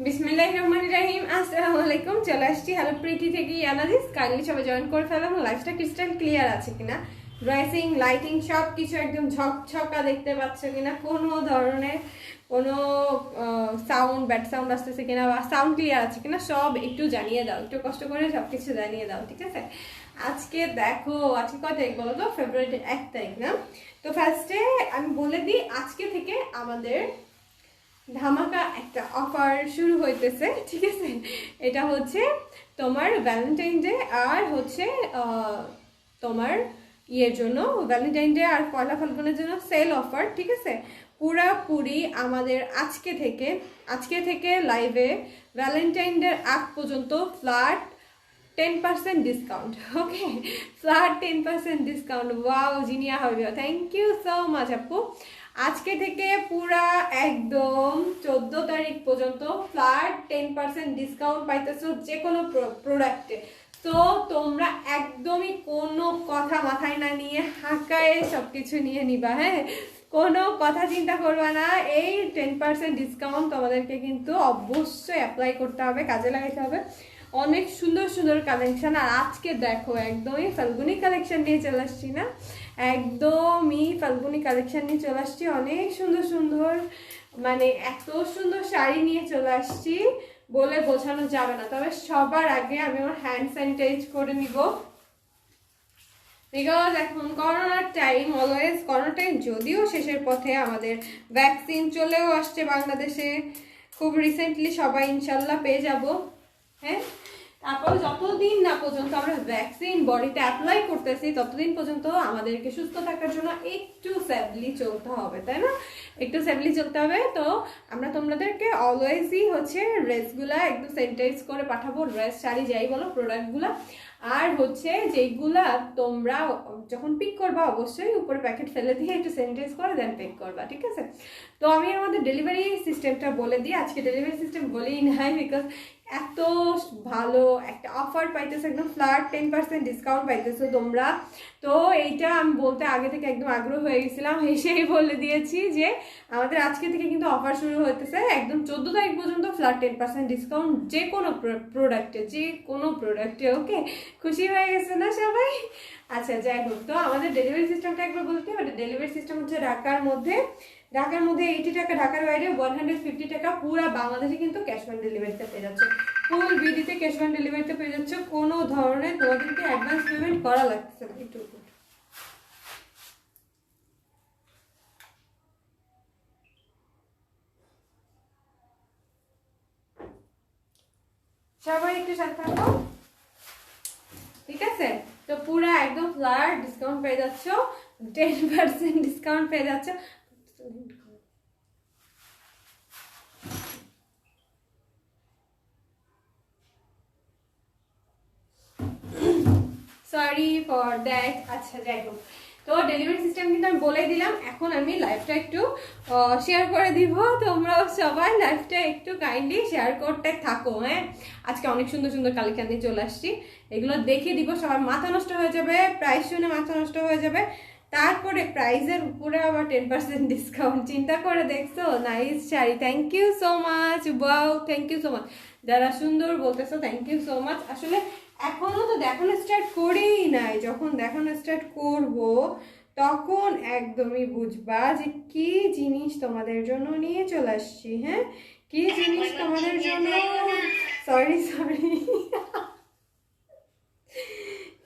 বিসমিল্লাহির রহমানির রহিম। আসসালামু আলাইকুম। চলে আসছি হ্যালো প্রিটি থেকে ইয়ানাদিস। কাইন্ডলি সবাই জয়েন করে ফেলাম। লাইফটা ক্রিস্টাল ক্লিয়ার আছে কিনা, ড্রেসিং লাইটিং সব কিছু একদম ঝকঝকা দেখতে পাচ্ছ কিনা, কোনো ধরনের কোনো সাউন্ড ব্যাড সাউন্ড আসতেছে কিনা বা সাউন্ড ক্লিয়ার আছে কিনা সব একটু জানিয়ে দাও, একটু কষ্ট করে সব কিছু জানিয়ে দাও, ঠিক আছে? আজকে দেখো, আজকে কত তারিখ বলো তো? ফেব্রুয়ারির 1 তারিখ না? তো ফার্স্টে আমি বলে দিই, আজকে থেকে আমাদের ধামাকা একটা অফার শুরু হইতেছে, ঠিক আছে? এটা হচ্ছে তোমার ভ্যালেন্টাইন ডে আর হচ্ছে তোমার ইয়ের জন্য, ভ্যালেন্টাইন ডে আর পয়লা ফাল্গুনের জন্য সেল অফার, ঠিক আছে? পুরাপুরি আমাদের আজকে থেকে লাইভে ভ্যালেন্টাইন ডে আগ পর্যন্ত flat 10% discount. Okay, flat 10% discount. Wow, জিনিয়া হবে। থ্যাংক ইউ সো মাচ আপু। আজকে থেকে পুরা একদম 14 তারিখ পর্যন্ত ফ্ল্যাট 10% ডিসকাউন্ট পাইতেছো যে কোনো প্রোডাক্টে। তো তোমরা একদমই কোনো কথা মাথায় না নিয়ে হাঁকায়ে সব কিছু নিয়ে নিবা, হ্যাঁ? কোনো কথা চিন্তা করবা না। এই 10% ডিসকাউন্ট তোমাদেরকে কিন্তু অবশ্যই অ্যাপ্লাই করতে হবে, কাজে লাগাইতে হবে। অনেক সুন্দর সুন্দর কালেকশন। আর আজকে দেখো একদমই ফাল্গুনি কালেকশন নিয়ে চলে আসছি না, একদমই ফাল্গুনি কালেকশন নিয়ে চলে আসছি। অনেক সুন্দর সুন্দর, মানে এত সুন্দর শাড়ি নিয়ে চলে আসছি বলে বোঝানো যাবে না। তবে সবার আগে আমি আমার হ্যান্ড স্যানিটাইজ করে নিব, বিকজ এখন করোনার টাইম, অলওয়েজ করোনা টাইম। যদিও শেষের পথে, আমাদের ভ্যাকসিন চলেও আসছে বাংলাদেশে খুব রিসেন্টলি, সবাই ইনশাল্লাহ পেয়ে যাব, হ্যাঁ? তারপর যতদিন না পর্যন্ত আমরা ভ্যাকসিন বডিতে অ্যাপ্লাই করতেছি ততদিন পর্যন্ত আমাদেরকে সুস্থ থাকার জন্য একটু সেফলি চলতে হবে, তাই না? একটু সেফলি চলতে হবে। তো আমরা তোমাদেরকে অলওয়েজই হচ্ছে ড্রেসগুলা একটু স্যানিটাইজ করে পাঠাবো, ড্রেস শাড়ি যাই বলো, প্রোডাক্টগুলা। আর হচ্ছে যেইগুলা তোমরা যখন পিক করবা অবশ্যই উপরে প্যাকেট ফেলে দিয়ে একটু স্যানিটাইজ করে দেন পিক করবা, ঠিক আছে? তো আমি আমাদের ডেলিভারি সিস্টেমটা বলে দিই। আজকে ডেলিভারি সিস্টেম বলেই নাই, বিকজ এত ভালো একটা অফার পাইতেছো, একদম ফ্ল্যাট 10% ডিসকাউন্ট পাইতেছো তোমরা। তো এইটা আমি বলতে আগে থেকে একদম আগ্রহ হয়ে গেছিলাম, হেসেই বলে দিয়েছি যে আমাদের আজকে থেকে কিন্তু অফার শুরু হতেছে একদম 14 তারিখ পর্যন্ত ফ্ল্যাট 10% ডিসকাউন্ট যে কোনো প্রোডাক্টে। ওকে, খুশি হয়ে গেছে না সবাই? আচ্ছা, যাই হোক, তো আমাদের ডেলিভারি সিস্টেমটা একবার বলতে হবে। ডেলিভারি সিস্টেম হচ্ছে ঢাকার মধ্যে 80 টাকা, ঢাকার বাইরে 150 টাকা। পুরো বাংলাদেশে কিন্তু ক্যাশ অন ডেলিভারিতে পেয়ে যাচ্ছে, ফুল বিডিতে ক্যাশ অন ডেলিভারিতে পেয়ে যাচ্ছে। কোনো ধরনের তোমাদেরকে অ্যাডভান্স পেমেন্ট করা লাগছে না। একটু সবাই একটু সাথে থাকো, ঠিক আছে? তো পুরো একদম ফ্ল্যাট ডিসকাউন্ট পেয়ে যাচ্ছ, 10% ডিসকাউন্ট পেয়ে যাচ্ছ। Sorry for that. আচ্ছা, যাই হোক, তো ডেলিভারি সিস্টেম কিন্তু আমি বলে দিলাম। এখন আমি লাইভটা একটু শেয়ার করে দিব, তোমরাও সবাই লাইভটা একটু কাইন্ডলি শেয়ার করতে থাকো, হ্যাঁ? আজকে অনেক সুন্দর সুন্দর কালেকশন নিয়ে চলে আসছি, এগুলো দেখিয়ে দিব। সবার মাথা নষ্ট হয়ে যাবে, প্রাইস শুনে মাথা নষ্ট হয়ে যাবে। তারপরে প্রাইজের উপরে আবার 10% ডিসকাউন্ট, চিন্তা করে দেখছো? Nice sari, thank you so much. Wow, thank you so much যারা সুন্দর বলতেছো, থ্যাংক ইউ সো মাচ। আসলে এখনো তো দেখানো স্টার্ট করেই নাই, যখন দেখানো স্টার্ট করব তখন একদমই বুঝবা যে কি জিনিস তোমাদের জন্য নিয়ে চলে আসছি, হ্যাঁ? কি জিনিস তোমাদের জন্য, সরি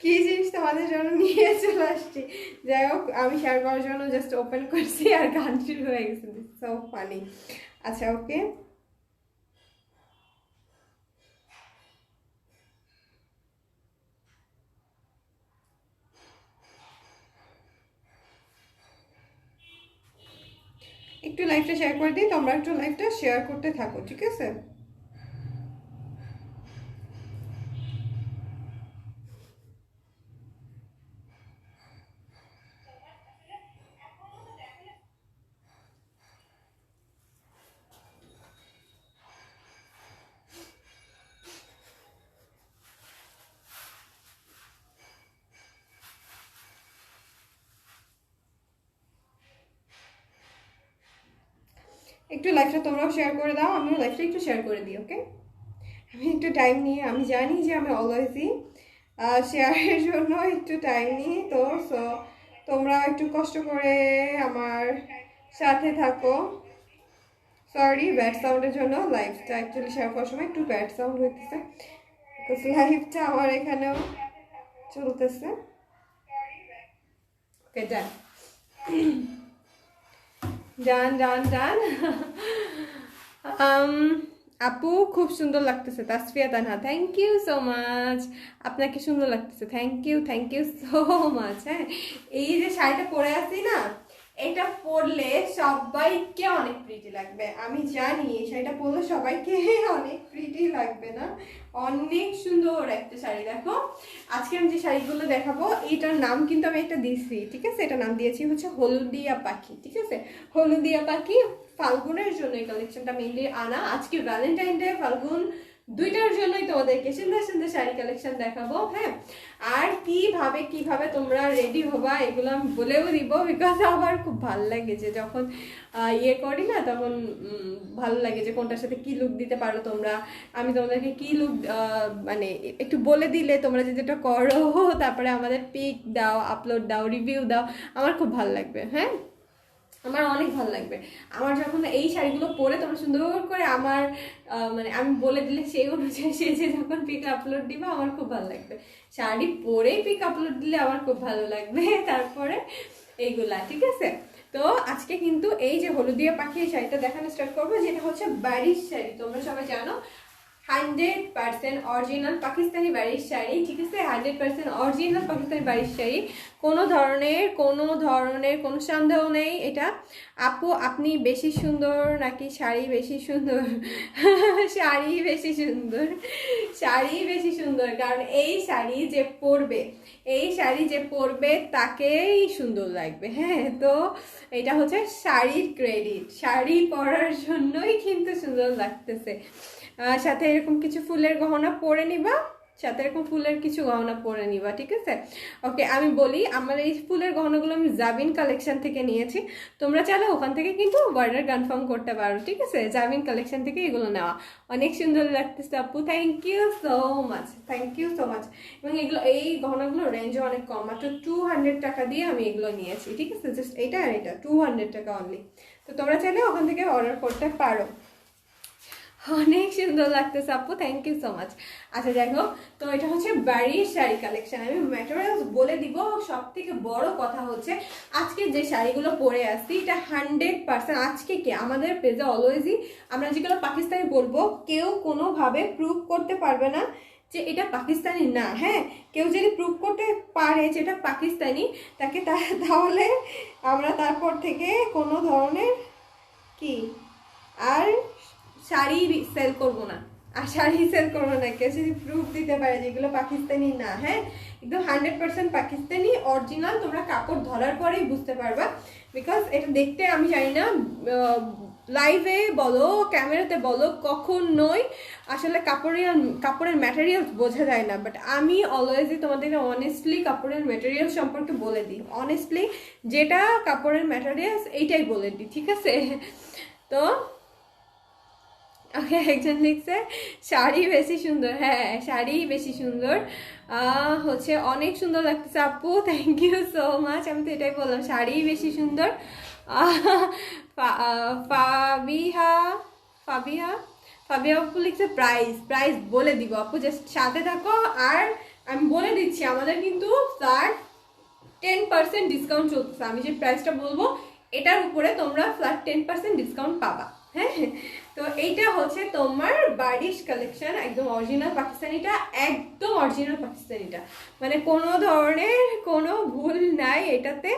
কি জিনিস তোমাদের জন্য নিয়ে চলে আসছি। যাই হোক, আমি শেয়ার করার জন্য জাস্ট ওপেন করছি আর গান শুরু হয়ে গেছে। So funny. আচ্ছা, ওকে, একটু লাইভটা শেয়ার করে দিই, তোমরা একটু লাইভটা শেয়ার করতে থাকো, ঠিক আছে? একটু লাইফটা তোমরাও শেয়ার করে দাও, আমিও লাইফটা একটু শেয়ার করে দিই। ওকে, আমি একটু টাইম নিয়ে, আমি জানি যে আমি অলওয়েজই শেয়ারের জন্য একটু টাইম নিই, তো সো তোমরা একটু কষ্ট করে আমার সাথে থাকো। সরি ব্যাড সাউন্ডের জন্য, লাইভটা অ্যাকচুয়ালি শেয়ার করার সময় একটু ব্যাড সাউন্ড হইতেছে, বিকজ লাইভটা আমার এখানেও চলতেছে। ওকে, ডান ডান ডান ডান। আপু খুব সুন্দর লাগতেছে, Tasfia Tanha, thank you so much. আপনাকে সুন্দর লাগতেছে, থ্যাংক ইউ সো মাচ। হ্যাঁ, এই যে শাড়িটা পরে আছি না, এটা পরলে সবাইকে অনেক প্রিটি লাগবে, আমি জানি এই শাড়িটা পরলে সবাইকে অনেক প্রিটি লাগবে না, অনেক সুন্দর একটা শাড়ি। দেখো আজকে আমি যে শাড়িগুলো দেখাবো এটার নাম কিন্তু আমি একটা দিয়েছি, ঠিক আছে, এটা নাম দিয়েছি হচ্ছে হলুদিয়া পাখি, ঠিক আছে, হলুদিয়া পাখি। ফাল্গুনের জন্য এই কালেকশনটা মেইনলি আনা, আজকে ভ্যালেন্টাইন ডে ফাল্গুন দুইটার জন্যই তোমাদেরকে সুন্দর সুন্দর শাড়ি কালেকশন দেখাবো। হ্যাঁ, আর কিভাবে তোমরা রেডি হবা এগুলো আমি বলেও দিব, বিকজ আমার খুব ভালো লাগে যে যখন ইয়ে করি না তখন ভালো লাগে যে কোনটার সাথে কি লুক দিতে পারো তোমরা, আমি তোমাদেরকে কি লুক মানে একটু বলে দিলে তোমরা যেটা করো, তারপরে আমাদের পিক দাও, আপলোড দাও, রিভিউ দাও, আমার খুব ভালো লাগবে। হ্যাঁ, আমার অনেক ভালো লাগবে, আমার যখন এই শাড়িগুলো পরে তোমরা সুন্দর করে আমার মানে আমি বলে দিলে সেই অনুযায়ী সেজে যখন পিক আপলোড দিবা আমার খুব ভালো লাগবে, শাড়ি পরেই পিক আপলোড দিলে আমার খুব ভালো লাগবে। তারপরে এইগুলা, ঠিক আছে। তো আজকে কিন্তু এই যে হলুদিয়া পাখি এই শাড়িটা দেখানো স্টার্ট করবো, যেটা হচ্ছে বাড়ির শাড়ি, তোমরা সবাই জানো 100% অরিজিনাল পাকিস্তানি বাড়ির শাড়ি, ঠিক আছে, 100% অরিজিনাল পাকিস্তানি বাড়ির শাড়ি, কোনো ধরনের কোনো সন্দেহ নেই। এটা আপু আপনি বেশি সুন্দর নাকি শাড়ি বেশি সুন্দর? শাড়ি বেশি সুন্দর, শাড়ি বেশি সুন্দর, কারণ এই শাড়ি যে পরবে তাকেই সুন্দর লাগবে। হ্যাঁ, তো এটা হচ্ছে শাড়ির ক্রেডিট, শাড়ি পরার জন্যই কিন্তু সুন্দর লাগতেছে। সাথে এরকম কিছু ফুলের গহনা পরে নিবা, ঠিক আছে। ওকে, আমি বলি আমার এই ফুলের গহনাগুলো আমি জাবিন কালেকশন থেকে নিয়েছি, তোমরা চাইলে ওখান থেকে কিন্তু অর্ডার কনফার্ম করতে পারো, ঠিক আছে, জাবিন কালেকশন থেকে এগুলো নেওয়া, অনেক সুন্দর লাগতেছে আপু, থ্যাংক ইউ সো মাচ। এবং এই গহনাগুলো রেঞ্জও অনেক কম, মাত্র 200 টাকা দিয়ে আমি এগুলো নিয়েছি, ঠিক আছে, জাস্ট এটা আর এটা 200 টাকা অনলি, তো তোমরা চাইলে ওখান থেকে অর্ডার করতে পারো। অনেক সুন্দর লাগতেছে আপু, থ্যাংক ইউ সো মাচ। আচ্ছা যাই হোক, তো এটা হচ্ছে বাড়ির শাড়ি কালেকশন, আমি ম্যাটেরিয়ালস বলে দিব। সব থেকে বড় কথা হচ্ছে আজকে যে শাড়িগুলো পরে আসছি এটা 100% আজকে কি আমাদের পেজে অলওয়েজই আমরা যেগুলো পাকিস্তানি বলবো কেউ কোনোভাবে প্রুভ করতে পারবে না যে এটা পাকিস্তানি না। হ্যাঁ, কেউ যদি প্রুভ করতে পারে যে এটা পাকিস্তানি তাকে তাহলে আমরা তারপর থেকে কোনো ধরনের কি আর শাড়ি সেল করবো না, কেউ যদি প্রুফ দিতে পারে যেগুলো পাকিস্তানি না। হ্যাঁ, একদম 100% পাকিস্তানি অরিজিনাল, তোমরা কাপড় ধরার পরেই বুঝতে পারবা, বিকজ এটা দেখতে আমি জানি না লাইভে বলো ক্যামেরাতে বলো কখনোই আসলে কাপড়ের ম্যাটেরিয়ালস বোঝা যায় না, বাট আমি অলওয়েজই তোমাদেরকে অনেস্টলি কাপড়ের ম্যাটেরিয়াল সম্পর্কে বলে দিই, অনেস্টলি যেটা কাপড়ের ম্যাটেরিয়ালস এইটাই বলে দিই, ঠিক আছে। তো ওকে, একজন লিখছে শাড়ি বেশি সুন্দর, হ্যাঁ শাড়ি বেশি সুন্দর, হচ্ছে অনেক সুন্দর লাগতেছে আপু, থ্যাংক ইউ সো মাচ। আমি তো এটাই বললাম, শাড়ি বেশি সুন্দর। ফাবিহা আপু লিখছে প্রাইস বলে দিব আপু, জাস্ট সাথে থাকো। আর আমি বলে দিচ্ছি আমাদের কিন্তু ফ্ল্যাট 10% ডিসকাউন্ট চলতেছে, আমি যে প্রাইসটা বলবো এটার উপরে তোমরা ফ্ল্যাট 10% ডিসকাউন্ট পাবা। হ্যাঁ, তো এইটা হচ্ছে তোমার বাড়ির কালেকশন, একদম অরিজিনাল পাকিস্তানিটা, একদম অরিজিনাল পাকিস্তানিটা, মানে কোনো ধরনের কোনো ভুল নাই এটাতে,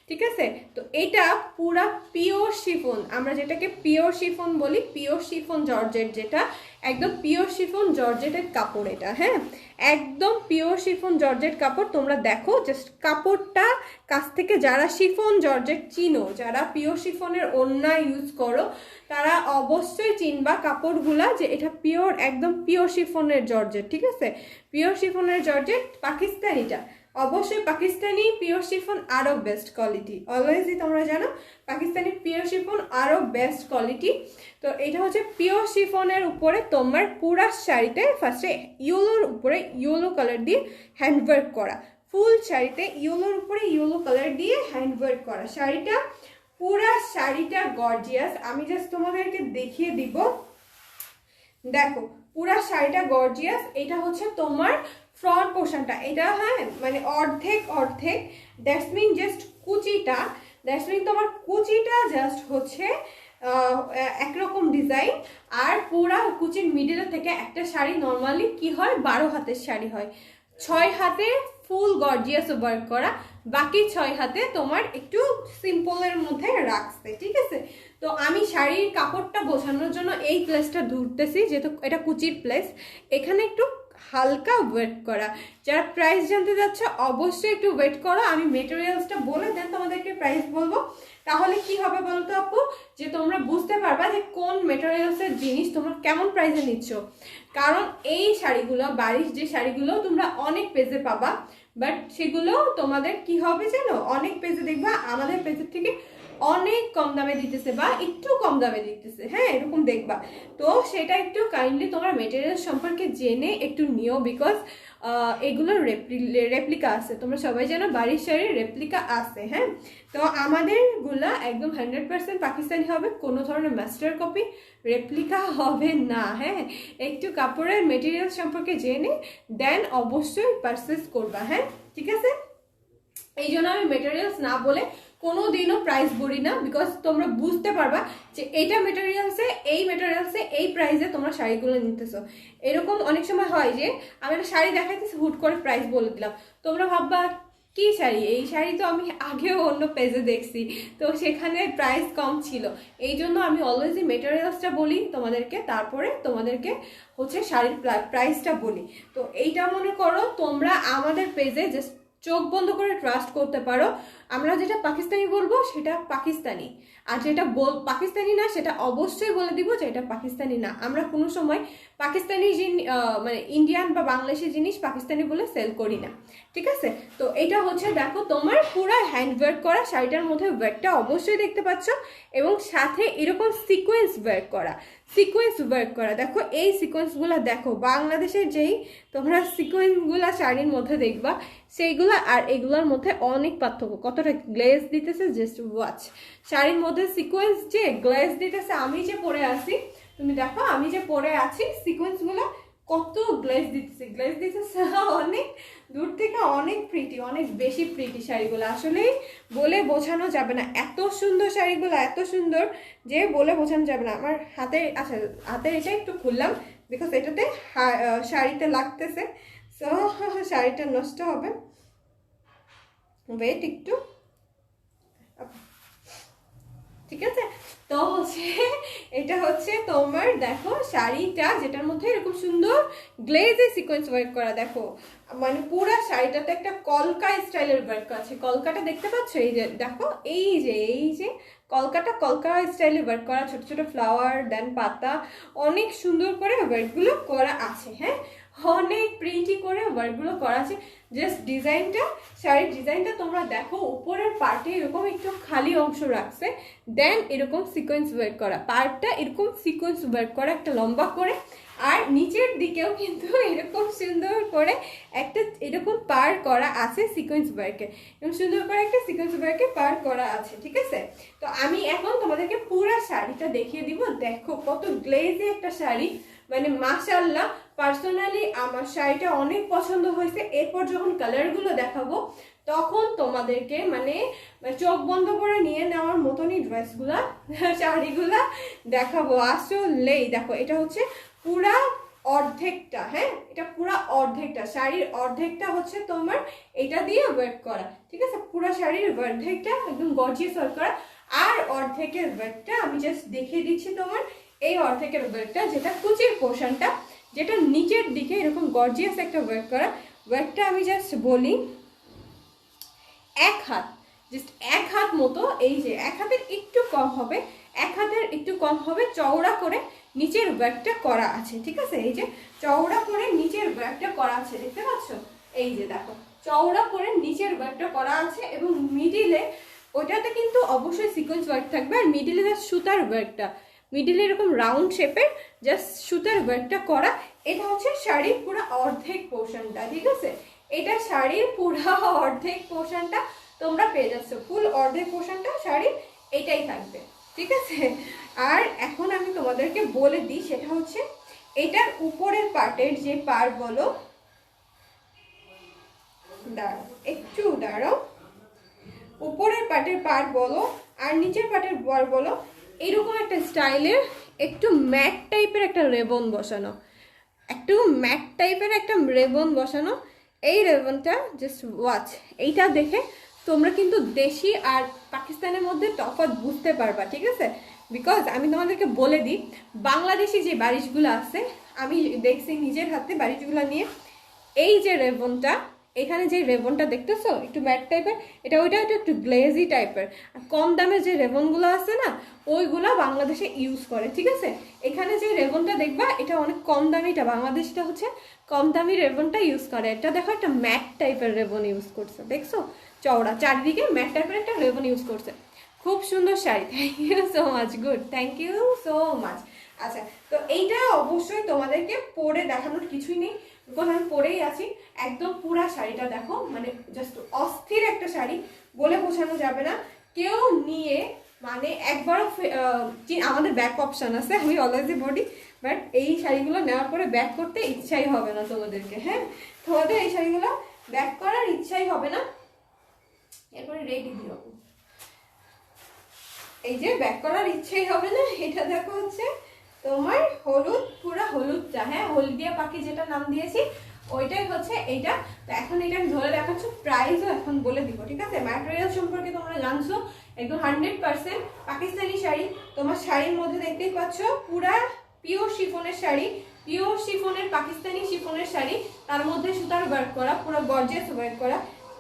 ঠিক আছে। তো এটা পুরা পিওর শিফন, আমরা যেটাকে পিওর শিফন বলি, পিওর শিফন জর্জেট, যেটা একদম পিওর শিফন জর্জেটের কাপড় এটা। হ্যাঁ, একদম পিওর শিফন জর্জেট কাপড়, তোমরা দেখো জাস্ট কাপড়টা কাছ থেকে, যারা শিফন জর্জেট চিনো, যারা পিওর শিফনের ওড়না ইউজ করো তারা অবশ্যই চিনবা কাপড়গুলা যে এটা পিওর, একদম পিওর শিফনের জর্জেট, ঠিক আছে, পিওর শিফনের জর্জেট পাকিস্তানিটা। অবশ্যই পাকিস্তানি পিওর শিফন আরও বেস্ট কোয়ালিটি, অলওয়েজই তোমরা জানো পাকিস্তানি পিওর শিফন আরও বেস্ট কোয়ালিটি। তো এটা হচ্ছে পিওর শিফনের উপরে তোমার পুরা শাড়িতে ফার্স্টে ইয়েলোর উপরে ইয়েলো কালার দিয়ে হ্যান্ডওয়ার্ক করা, ফুল শাড়িতে ইয়েলোর উপরে ইয়েলো কালার দিয়ে হ্যান্ডওয়ার্ক করা শাড়িটা, পুরা শাড়িটা গর্জিয়াস। আমি জাস্ট তোমাদেরকে দেখিয়ে দিব, দেখো পুরা শাড়িটা গর্জিয়াস। এটা হচ্ছে তোমার ফ্রন্ট পোর্শনটা, এটা হ্যাঁ মানে অর্ধেক অর্ধেক, দ্যাটস মিন জাস্ট কুচিটা, দ্যাটস মিন তোমার কুচিটা জাস্ট হচ্ছে একরকম ডিজাইন, আর পুরা কুচির মিডিল থেকে একটা শাড়ি নর্মালি কি হয় 12 হাতের শাড়ি হয়, 6 হাতে ফুল গর্জিয়াস ওয়ার্ক করা, বাকি 6 হাতে তোমার একটু সিম্পলের মধ্যে রাখছে, ঠিক আছে। তো আমি শাড়ির কাপড়টা বোঝানোর জন্য এই প্লেসটা ধরতেছি, যেহেতু এটা কুচির প্লেস, এখানে একটু হালকা ওয়েট করা। যারা প্রাইস জানতে যাচ্ছে অবশ্যই একটু ওয়েট করো, আমি মেটেরিয়ালসটা বলে দেন তোমাদেরকে প্রাইস বলবো, তাহলে কি হবে বলতো আপু, যে তোমরা বুঝতে পারবা যে কোন মেটেরিয়ালসের জিনিস তোমরা কেমন প্রাইসে নিচ্ছ। কারণ এই শাড়িগুলো বারিশ যে শাড়িগুলো তোমরা অনেক পেজে পাবা, বাট সেগুলো তোমাদের কি হবে জানো, অনেক পেজে দেখবা আমাদের পেজের থেকে অনেক কম দামে দিতেছে বা একটু কম দামে দিতেছে, হ্যাঁ এরকম দেখবা। তো সেটা একটু কাইন্ডলি তোমার মেটেরিয়াল সম্পর্কে জেনে একটু নিও, বিকজ এগুলোর রেপ্লিকা আছে, তোমরা সবাই জানো বারিশ শাড়ির রেপ্লিকা আছে, হ্যাঁ। তো আমাদেরগুলা একদম 100% পাকিস্তানি হবে, কোনো ধরনের মাস্টার কপি রেপ্লিকা হবে না, হ্যাঁ। একটু কাপড়ের মেটেরিয়াল সম্পর্কে জেনে দেন অবশ্যই পারচেস করবা, হ্যাঁ ঠিক আছে। এই জন্য আমি মেটেরিয়ালস না বলে কোনোদিনও প্রাইস বলি না, বিকজ তোমরা বুঝতে পারবা যে এইটা মেটেরিয়ালসে এই প্রাইসে তোমরা শাড়িগুলো নিতেছো। এরকম অনেক সময় হয় যে আমি একটা শাড়ি দেখাইতেছি হুট করে প্রাইস বলে দিলাম, তোমরা ভাববা কি শাড়ি, এই শাড়ি তো আমি আগেও অন্য পেজে দেখছি, তো সেখানে প্রাইস কম ছিল। এই জন্য আমি অলওয়েজই মেটেরিয়ালসটা বলি তোমাদেরকে, তারপরে তোমাদেরকে হচ্ছে শাড়ির প্রাইসটা বলি। তো এইটা মনে করো তোমরা আমাদের পেজে জাস্ট চোখ বন্ধ করে ট্রাস্ট করতে পারো, আমরা যেটা পাকিস্তানি বলবো সেটা পাকিস্তানি, আর যেটা পাকিস্তানি না সেটা অবশ্যই বলে দিব যে এটা পাকিস্তানি না। আমরা কোনো সময় পাকিস্তানি মানে ইন্ডিয়ান বা বাংলাদেশি জিনিস পাকিস্তানি বলে সেল করি না, ঠিক আছে। তো এটা হচ্ছে দেখো তোমার পুরো হ্যান্ড ওয়ার্ক করা, শাড়িটার মধ্যে ওয়ার্কটা অবশ্যই দেখতে পাচ্ছ, এবং সাথে এরকম সিকোয়েন্স ওয়ার্ক করা, দেখো এই সিকোয়েন্সগুলো দেখো, বাংলাদেশের যেই তোমরা সিকোয়েন্সগুলো শাড়ির মধ্যে দেখবা সেইগুলো আর এগুলোর মধ্যে অনেক পার্থক্য, কতটা গ্লেজ দিতেছে জাস্ট ওয়াচ, শাড়ির মধ্যে সিকোয়েন্স যে গ্লেজ দিতেছে। আমি যে পরে আছি তুমি দেখো, আমি যে পরে আছি সিকোয়েন্সগুলো কত গ্লেজ দিতেছে অনেক দূর থেকে, অনেক প্রিটি, অনেক বেশি প্রিটি শাড়িগুলো, আসলে বলে বোঝানো যাবে না, এত সুন্দর শাড়িগুলো, এত সুন্দর যে বলে বোঝানো যাবে না। আমার হাতে আচ্ছা হাতের এটা একটু খুললাম বিকজ এটাতে শাড়িতে লাগতেছে, সো শাড়িটা নষ্ট হবে, ওয়েট একটু, ঠিক আছে। তো হচ্ছে এটা হচ্ছে তোমার দেখো শাড়িটা, যেটার মধ্যে এরকম সুন্দর গ্লেজে সিকোয়েন্স ওয়ার্ক করা, দেখো মানে পুরো শাড়িটাতে একটা কলকা স্টাইলের ওয়ার্ক আছে, কলকাটা দেখতে পাচ্ছ, এই যে দেখো এই যে কলকা স্টাইলে ওয়ার্ক করা, ছোট ছোট ফ্লাওয়ার দেন পাতা, অনেক সুন্দর করে ওয়ার্কগুলো করা আছে, হ্যাঁ অনেক প্রিন্টি করে ওয়ার্কগুলো করা আছে। জাস্ট ডিজাইনটা, শাড়ির ডিজাইনটা তোমরা দেখো, উপরের পার্টে এরকম একটু খালি অংশ রাখছে, দেন এরকম সিকোয়েন্স ওয়ার্ক করা, পার্টটা এরকম সিকোয়েন্স ওয়ার্ক করা একটা লম্বা করে, আর নিচের দিকেও কিন্তু এরকম সুন্দর করে একটা এরকম পার করা আছে সিকোয়েন্স ওয়ার্কে, এরকম সুন্দর করে একটা সিকোয়েন্স ওয়ার্কে পার করা আছে, ঠিক আছে। তো আমি এখন তোমাদেরকে পুরো শাড়িটা দেখিয়ে দিব, দেখো কত গ্লেজি একটা শাড়ি, মানে মাশাআল্লাহ পার্সোনালি আমার শাড়িটা অনেক পছন্দ হয়েছে। এরপর যখন কালারগুলো দেখাবো তখন তোমাদেরকে মানে চোখ বন্ধ করে নিয়ে নেওয়ার মতনই ড্রেসগুলা শাড়িগুলা দেখাবো। আসলেই দেখো এটা হচ্ছে পুরা অর্ধেকটা, হ্যাঁ এটা পুরা অর্ধেকটা, শাড়ির অর্ধেকটা হচ্ছে তোমার এটা দিয়ে ওয়ার্ক করা, ঠিক আছে, পুরা শাড়ির অর্ধেকটা একদম গর্জিয়াস ওয়ার্ক করা, আর অর্ধেকের ওয়ার্কটা আমি জাস্ট দেখিয়ে দিচ্ছি তোমার, এই অর্ধেকের ওয়ার্কটা যেটা কুচির পোর্শনটা, যেটা নিচের দিকে এরকম গর্জিয়াস একটা ওয়ার্ক করা, ওয়ার্কটা আমি জাস্ট বলি এক হাত, জাস্ট এক হাত মতো, এই যে এক হাতের একটু কম হবে, এক হাতের একটু কম হবে, চওড়া করে নিচের ওয়ার্কটা করা আছে, ঠিক আছে, এই যে চওড়া করে নিচের ওয়ার্কটা করা আছে দেখতে পাচ্ছ, এই যে দেখো চওড়া করে নিচের ওয়ার্কটা করা আছে এবং মিডিলে ওটাতে কিন্তু অবশ্যই সিকোয়েন্স ওয়ার্ক থাকবে, আর মিডিলে জাস্ট সুতার ওয়ার্কটা, মিডিলে এরকম রাউন্ড শেপের জাস্ট সুতার ওয়ার্কটা করা। এটা হচ্ছে শাড়ির পুরো অর্ধেক পোর্শনটা, ঠিক আছে? এটা শাড়ির পুরো অর্ধেক পোর্শনটা তোমরা পেয়ে যাচ্ছ, ফুল অর্ধেক পোর্শনটা শাড়ির এটাই থাকবে, ঠিক আছে? আর এখন আমি তোমাদেরকে বলে দিই, সেটা হচ্ছে এটার উপরের পার্টের যে পার বলো, দাঁড়াও একটু দাঁড়াও, উপরের পার্টের পার বলো আর নিচের পার্টের পার বলো, এইরকম একটা স্টাইলের একটু ম্যাট টাইপের একটা রেবন বসানো, একটু ম্যাট টাইপের একটা রেবন বসানো। এই রেবনটা জাস্ট ওয়াচ, এইটা দেখে তোমরা কিন্তু দেশি আর পাকিস্তানের মধ্যে তফাৎ বুঝতে পারবা, ঠিক আছে? বিকজ আমি তোমাদেরকে বলে দিই, বাংলাদেশি যে বারিশগুলো আছে, আমি দেখছি নিজের হাতে বারিশগুলো নিয়ে, এই যে রেবনটা, এখানে যে রেবনটা দেখতেছো একটু ম্যাট টাইপের, এটা ওইটা একটু গ্লেজি টাইপের। কম দামের যে রেবনগুলো আছে না, ওইগুলো বাংলাদেশে ইউজ করে, ঠিক আছে? এখানে যে রেবনটা দেখবা এটা অনেক কম দামিটা, বাংলাদেশটা হচ্ছে কম দামি রেবনটা ইউজ করে। এটা দেখো একটা ম্যাট টাইপের রেবন ইউজ করছে, দেখছো? চওড়া চারিদিকে ম্যাট টাইপের একটা রেবন ইউজ করছে। খুব সুন্দর sari, thank you so much, good, thank you so much. আচ্ছা, তো এইটা অবশ্যই তোমাদেরকে পরে দেখানোর কিছুই নেই, বিকজ আমি পরেই আছি। একদম পুরা শাড়িটা দেখো, মানে জাস্ট অস্থির একটা শাড়ি, বলে বোঝানো যাবে না। কেউ নিয়ে মানে একবারও আমাদের ব্যাক অপশন আছে, আমি অলওয়েজই বলি, বাট এই শাড়িগুলো নেওয়ার পরে ব্যাক করতে ইচ্ছাই হবে না তোমাদেরকে। হ্যাঁ, তোমাদের এই শাড়িগুলো ব্যাক করার ইচ্ছাই হবে না। এরপরে রেডি দিও, এই যে ব্যাক করার ইচ্ছাই হবে না। এটা দেখো হচ্ছে তোমার হলুদ, পুরা হলুদটা, হ্যাঁ হলদিয়া পাখি যেটা নাম দিয়েছি ওইটাই হচ্ছে এইটা। তো এখন এটা আমি ধরে দেখাচ্ছি, প্রাইসও এখন বলে দিব, ঠিক আছে? ম্যাটেরিয়াল সম্পর্কে তোমরা জানছো, একদম 100% পাকিস্তানি শাড়ি। তোমার শাড়ির মধ্যে দেখতেই পাচ্ছ পুরা পিওর শিফনের শাড়ি, পিওর শিফনের পাকিস্তানি শিফনের শাড়ি, তার মধ্যে সুতার ওয়ার্ক করা, পুরো গর্জিয়াস ওয়ার্ক করা।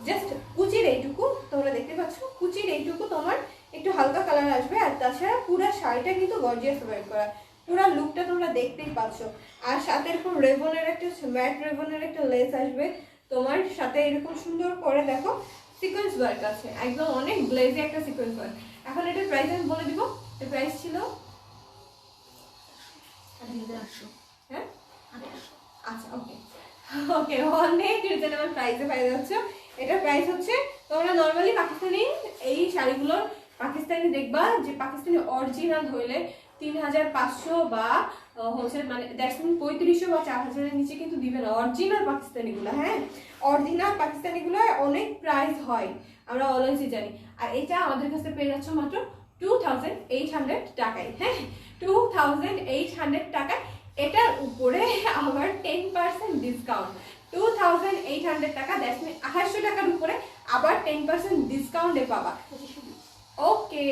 জাস্ট কুচির এইটুকু তোমরা দেখতে পাচ্ছ, কুচির এইটুকু তোমার একটু হালকা কালার আসবে, আর তাছাড়া পুরো শাড়িটা কিন্তু গর্জিয়াস ওয়ার্ক করা, পুরো লুকটা তোমরা দেখতেই পাচ্ছ। আর সাথে এরকম রেবনের একটা ম্যাট রেবনের একটা লেস আসবে তোমার সাথে, এরকম সুন্দর করে দেখো সিকোয়েন্স ওয়ার্ক আছে, একদম অনেক গ্লেজি একটা সিকোয়েন্স ওয়ার্ক। এখন এটার প্রাইস আমি বলে দিব, এর প্রাইস ছিল হ্যাঁ, আচ্ছা ওকে ওকে, অনেক রিজনেবল প্রাইসে পাই যাচ্ছ। এটার প্রাইস হচ্ছে, তোমরা নর্মালি পাকিস্তানি এই শাড়িগুলোর পাকিস্তানি দেখবা যে পাকিস্তানি অরিজিনাল হইলে 3500 বা হচ্ছে মানে দ্যাটস মিন 3500 বা 4000-এর নিচে কিন্তু দিবে না অরিজিনাল পাকিস্তানিগুলো। হ্যাঁ, অরিজিনাল পাকিস্তানিগুলো অনেক প্রাইস হয়, আমরা অলওয়েজই জানি। আর এটা আমাদের কাছে পেয়ে যাচ্ছ মাত্র 2800 টাকায়। হ্যাঁ, 2800 টাকায়। এটার উপরে আবার 10% ডিসকাউন্ট, 2800 টাকা, দ্যাটস মিন 2800 টাকার উপরে আবার 10% ডিসকাউন্টে পাবা। ওকে,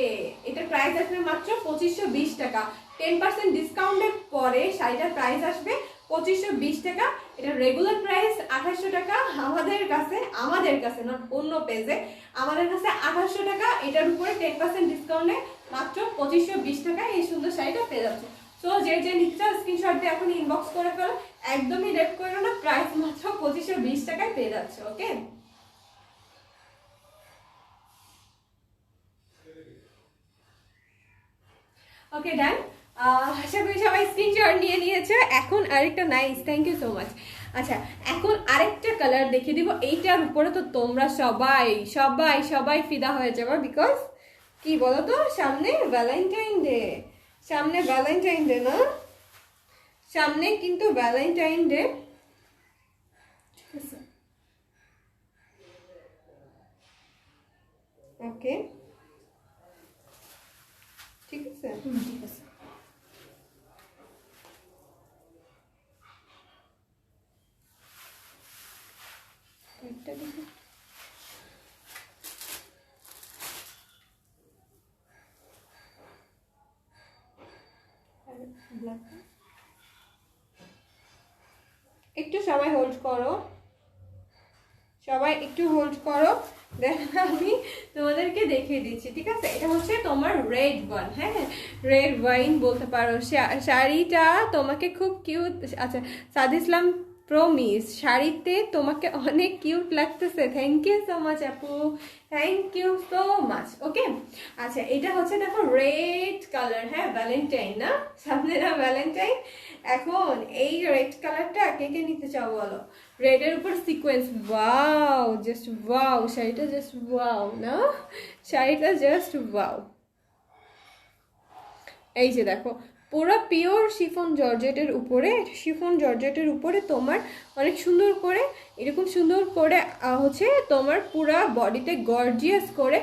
এটার প্রাইস আসবে মাত্র 2520 টাকা। 10% ডিসকাউন্টের পরে শাড়িটার প্রাইস আসবে 2520 টাকা। এটা রেগুলার প্রাইস 2800 টাকা, আমাদের কাছে না অন্য পেজে, আমাদের কাছে 2800 টাকা। এটার উপরে 10% ডিসকাউন্টে মাত্র 2520 টাকায় এই সুন্দর শাড়িটা পেয়ে যাচ্ছে। সো যে নিচটা স্ক্রিনশট দিয়ে এখন ইনবক্স করে ফেলো, একদমই লেট করো না, প্রাইস মাত্র 2520 টাকায় পেয়ে যাচ্ছে। ওকে, ওকে ডান। আশা করি সবাই স্ক্রিনশট নিয়ে নিয়েছে। এখন আরেকটা nice, thank you so much. আচ্ছা, এখন আরেকটা কালার দেখিয়ে দিব, এইটার উপরে তো তোমরা সবাই সবাই সবাই ফিদা হয়ে যাবে, বিকজ কি বলো তো, সামনে ভ্যালেন্টাইন ডে, সামনে ভ্যালেন্টাইন ডে না, সামনে কিন্তু ভ্যালেন্টাইন ডে, ঠিক আছে? ওকে, ঠিক আছে, ঠিক আছে। একটা দেখি, একটু সবাই হোল্ড করো, সবাই একটু হোল্ড করো, দেন আমি তোমাদেরকে দেখিয়ে দিচ্ছি, ঠিক আছে? এটা হচ্ছে তোমার রেড ওয়ান, হ্যাঁ রেড ওয়াইন বলতে পারো। শাড়িটা তোমাকে খুব কিউট, আচ্ছা সাদ ইসলাম প্রমিস শাড়িতে তোমাকে অনেক কিউট লাগতেছে। থ্যাংক ইউ সো মাচ আপু, থ্যাংক ইউ সো মাচ। ওকে আচ্ছা, এটা হচ্ছে দেখো রেড কালার, হ্যাঁ ভ্যালেন্টাইন না, সামনে না ভ্যালেন্টাইন। এখন এই রেড কালারটা কে কে নিতে চাও বলো? রেডের উপর সিকোয়েন্স, ওয়াও জাস্ট ওয়াও, শাড়িটা জাস্ট ওয়াও না, শাড়িটা জাস্ট ওয়াও। এই যে দেখো পুরো পিওর শিফন জর্জেটের উপরে, শিফন জর্জেটের উপরে তোমার অনেক সুন্দর করে এরকম সুন্দর করে হচ্ছে তোমার পুরো বডিতে গর্জিয়াস করে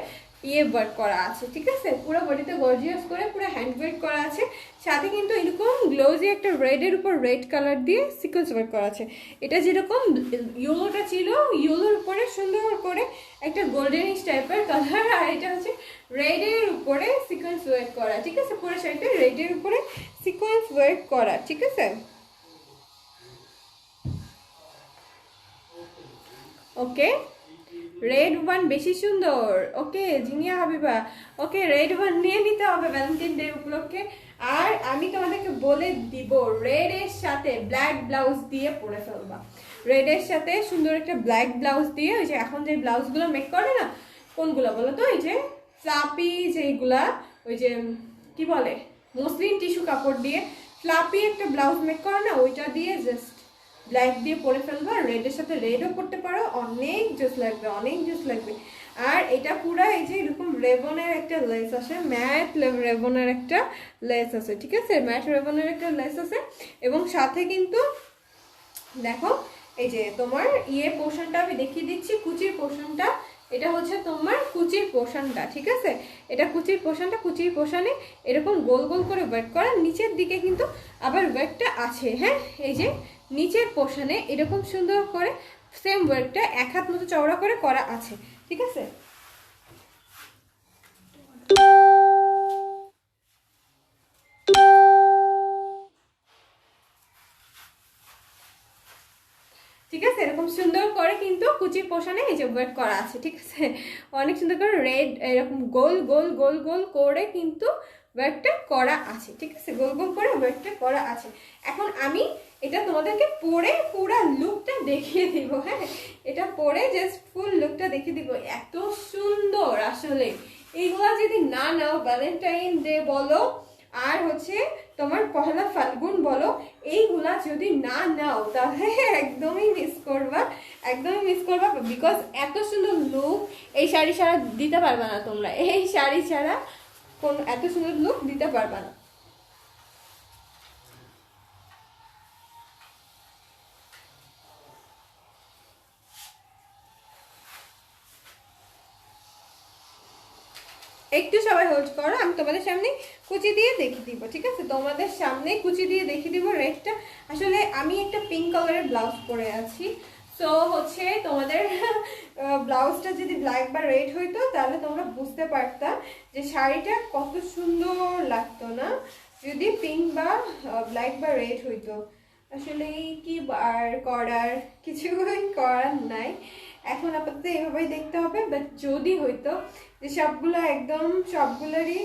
ওয়ার্ক করা আছে, ঠিক আছে? পুরো বডিতে গর্জিয়াস করে পুরো হ্যান্ড ওয়ার্ক করা আছে, সাথে কিন্তু এরকম গ্লোজি একটা রেডের উপর রেড কালার দিয়ে সিকোয়েন্স ওয়ার্ক করা আছে। এটা যেরকম ইয়েলোটা ছিল, ইয়েলোর উপরে সুন্দর করে একটা গোল্ডেনিশ টাইপের কালার, আর এটা হচ্ছে রেডের উপরে সিকোয়েন্স ওয়ার্ক করা, ঠিক আছে? পুরো শাড়িটা রেডের উপরে সিকোয়েন্স ওয়ার্ক করা, ঠিক আছে? ওকে রেড ওয়ান বেশি সুন্দর। Okay Zinia Habiba, okay red one নিয়ে নিতে হবে ভ্যালেন্টাইন ডে উপলক্ষে। আর আমি তোমাদেরকে বলে দিব রেড এর সাথে ব্ল্যাক ব্লাউজ দিয়ে পরে ফেলবা, রেড এর সাথে সুন্দর একটা ব্ল্যাক ব্লাউজ দিয়ে। ওই যে এখন যে ব্লাউজগুলো মেক করে না, কোনগুলো বলো তো? এই যে ফ্লাপি যেগুলা, ওই যে কি বলে মসলিন টিস্যু কাপড় দিয়ে ফ্লাপি একটা ব্লাউজ মেক করে না, ওইটা দিয়ে জাস্ট ব্ল্যাক দিয়ে পরে ফেলবা, রেডের সাথে রেডও পরতে পারো, অনেক জোস লাগবে, অনেক জোস লাগবে। আর এটা পুরো এই যে এরকম রেবনের একটা লেস আছে, ম্যাট রেবনের একটা লেস আছে, ঠিক আছে? ম্যাট রেবনের একটা লেস আছে, এবং সাথে কিন্তু দেখো এই যে তোমার পোর্শনটা আমি দেখিয়ে দিচ্ছি, কুচির পোর্শনটা, এটা হচ্ছে তোমার কুচির পোর্শনটা, ঠিক আছে? এটা কুচির পোর্শনটা, কুচির পোর্শনে এরকম গোল গোল করে ওয়ার্ক করা, নিচের দিকে কিন্তু আবার ওয়ার্কটা আছে, হ্যাঁ এই যে নিচের পোর্শনে এরকম সুন্দর করে সেম ওয়ার্কটা এক হাত মতো চওড়া করে করা আছে, ঠিক আছে? ঠিক আছে, এরকম সুন্দর করে কিন্তু কুচির পোর্শনে এই যে ওয়ার্ক করা আছে, ঠিক আছে? অনেক সুন্দর করে রেড এরকম গোল গোল গোল গোল করে কিন্তু ওয়ার্কটা করা আছে, ঠিক আছে? গোল গোল করে ওয়ার্কটা করা আছে। এখন আমি এটা তোমাদেরকে পরে পুরো লুকটা দেখিয়ে দিব, হ্যাঁ এটা পরে জাস্ট ফুল লুকটা দেখিয়ে দিব। এত সুন্দর আসলে, এইগুলা যদি না নাও ভ্যালেন্টাইন ডে বলো আর হচ্ছে তোমার পহেলা ফাল্গুন বলো, এইগুলা যদি না নাও তাহলে একদমই মিস করবা, একদমই মিস করবা। বিকজ এত সুন্দর লুক এই শাড়ি ছাড়া দিতে পারবা না তোমরা, এই শাড়ি ছাড়া কোন এত সুন্দর লুক দিতে পারবা না। একটু সবাই হোল্ড করো, আমি তোমাদের সামনে কুচি দিয়ে দেখিয়ে দিব, ঠিক আছে? তোমাদের সামনে কুচি দিয়ে দেখিয়ে দিব রেডটা। আসলে আমি একটা পিঙ্ক কালারের ব্লাউজ পরে আছি, তো হচ্ছে তোমাদের ব্লাউজটা যদি ব্ল্যাক বা রেড হইতো তাহলে তোমরা বুঝতে পারতা যে শাড়িটা কত সুন্দর লাগতো না যদি পিঙ্ক বা ব্ল্যাক বা রেড হইতো। আসলে কি আর করার, কিছুই করার নাই, এখন আপাতত এভাবেই দেখতে হবে। বাট যদি হইতো যে সবগুলো একদম সবগুলোরই